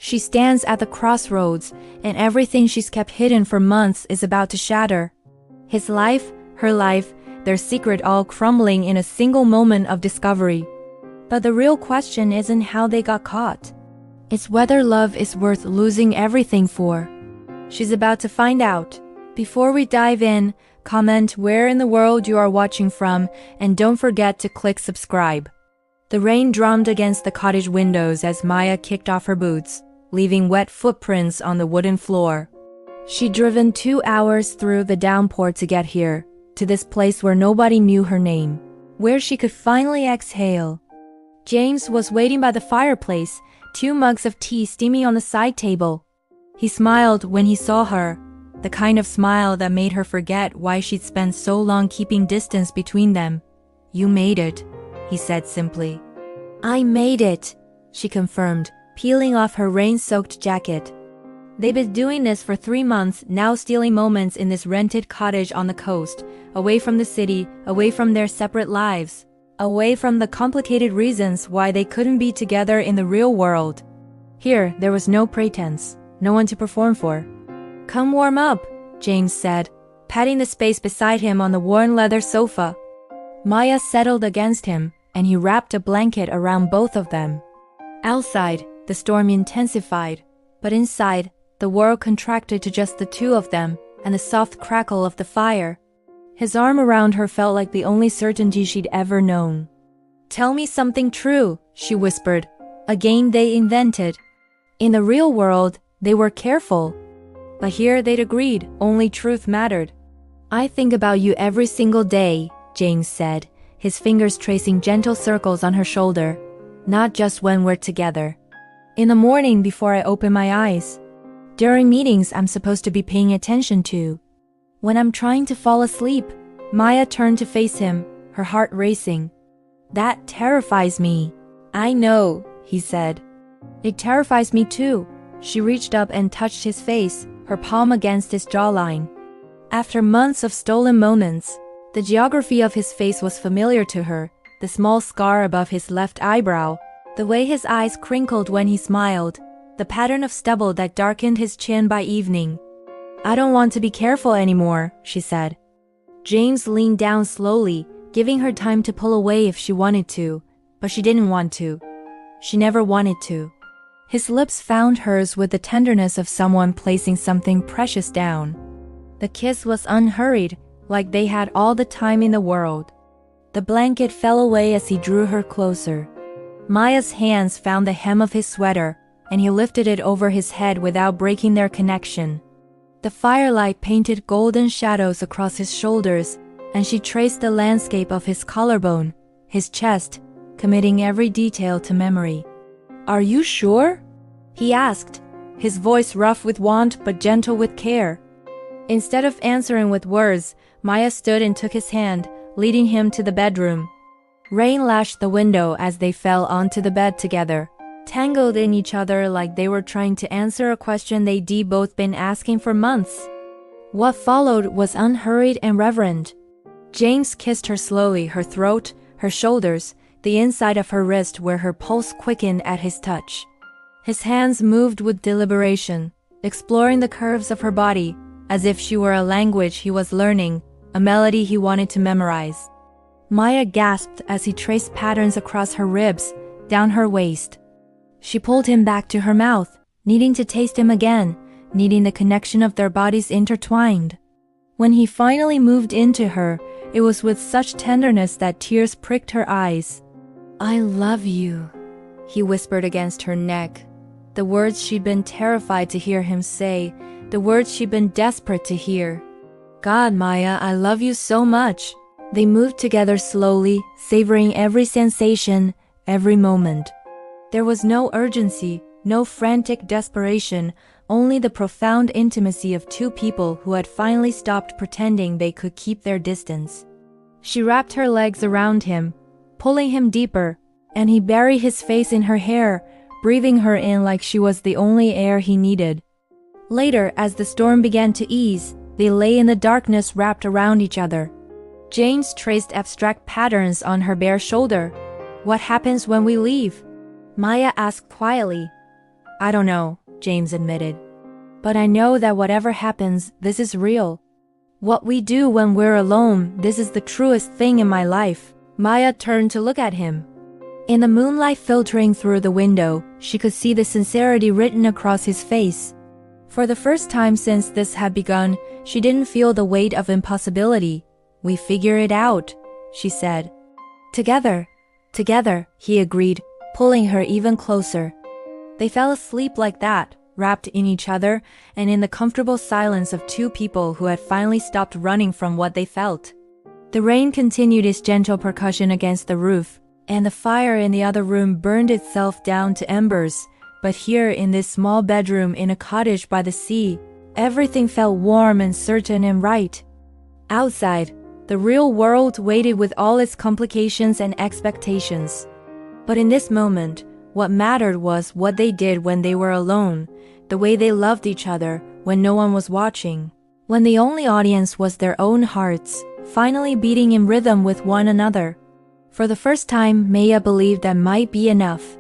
She stands at the crossroads, and everything she's kept hidden for months is about to shatter. His life, her life, their secret all crumbling in a single moment of discovery. But the real question isn't how they got caught. It's whether love is worth losing everything for. She's about to find out. Before we dive in, comment where in the world you are watching from, and don't forget to click subscribe. The rain drummed against the cottage windows as Maya kicked off her boots, leaving wet footprints on the wooden floor. She'd driven 2 hours through the downpour to get here, to this place where nobody knew her name, where she could finally exhale. James was waiting by the fireplace, 2 mugs of tea steaming on the side table. He smiled when he saw her, the kind of smile that made her forget why she'd spent so long keeping distance between them. "You made it," he said simply. "I made it," she confirmed, peeling off her rain-soaked jacket. They'd been doing this for 3 months, now stealing moments in this rented cottage on the coast, away from the city, away from their separate lives, away from the complicated reasons why they couldn't be together in the real world. Here, there was no pretense, no one to perform for. "Come warm up," James said, patting the space beside him on the worn leather sofa. Maya settled against him, and he wrapped a blanket around both of them. Outside, the storm intensified, but inside, the world contracted to just the 2 of them and the soft crackle of the fire. His arm around her felt like the only certainty she'd ever known. "Tell me something true," she whispered, a game they invented. In the real world, they were careful. But here they'd agreed, only truth mattered. "I think about you every single day," James said, his fingers tracing gentle circles on her shoulder. "Not just when we're together. In the morning before I open my eyes. During meetings I'm supposed to be paying attention to. When I'm trying to fall asleep." Maya turned to face him, her heart racing. "That terrifies me." "I know," he said. "It terrifies me too." She reached up and touched his face, her palm against his jawline. After months of stolen moments, the geography of his face was familiar to her, the small scar above his left eyebrow, the way his eyes crinkled when he smiled, the pattern of stubble that darkened his chin by evening. "I don't want to be careful anymore," she said. James leaned down slowly, giving her time to pull away if she wanted to, but she didn't want to. She never wanted to. His lips found hers with the tenderness of someone placing something precious down. The kiss was unhurried, like they had all the time in the world. The blanket fell away as he drew her closer. Maya's hands found the hem of his sweater, and he lifted it over his head without breaking their connection. The firelight painted golden shadows across his shoulders, and she traced the landscape of his collarbone, his chest, committing every detail to memory. "Are you sure?" he asked, his voice rough with want but gentle with care. Instead of answering with words, Maya stood and took his hand, leading him to the bedroom. Rain lashed the window as they fell onto the bed together, tangled in each other like they were trying to answer a question they'd both been asking for months. What followed was unhurried and reverent. James kissed her slowly, her throat, her shoulders, the inside of her wrist where her pulse quickened at his touch. His hands moved with deliberation, exploring the curves of her body, as if she were a language he was learning, a melody he wanted to memorize. Maya gasped as he traced patterns across her ribs, down her waist. She pulled him back to her mouth, needing to taste him again, needing the connection of their bodies intertwined. When he finally moved into her, it was with such tenderness that tears pricked her eyes. "I love you," he whispered against her neck. The words she'd been terrified to hear him say, the words she'd been desperate to hear. "God, Maya, I love you so much." They moved together slowly, savoring every sensation, every moment. There was no urgency, no frantic desperation, only the profound intimacy of 2 people who had finally stopped pretending they could keep their distance. She wrapped her legs around him, pulling him deeper, and he buried his face in her hair, breathing her in like she was the only air he needed. Later, as the storm began to ease, they lay in the darkness wrapped around each other. James traced abstract patterns on her bare shoulder. "What happens when we leave?" Maya asked quietly. I don't know, James admitted. But I know that whatever happens, this is real. What we do when we're alone, this is the truest thing in my life. Maya turned to look at him. In the moonlight filtering through the window, she could see the sincerity written across his face. For the first time since this had begun, she didn't feel the weight of impossibility. We figure it out, she said. Together, he agreed, pulling her even closer. They fell asleep like that, wrapped in each other and in the comfortable silence of two people who had finally stopped running from what they felt. The rain continued its gentle percussion against the roof, and the fire in the other room burned itself down to embers. But here in this small bedroom in a cottage by the sea, everything felt warm and certain and right. Outside, the real world waited with all its complications and expectations. But in this moment, what mattered was what they did when they were alone, the way they loved each other when no one was watching, when the only audience was their own hearts, finally beating in rhythm with one another. For the first time, Maya believed that might be enough.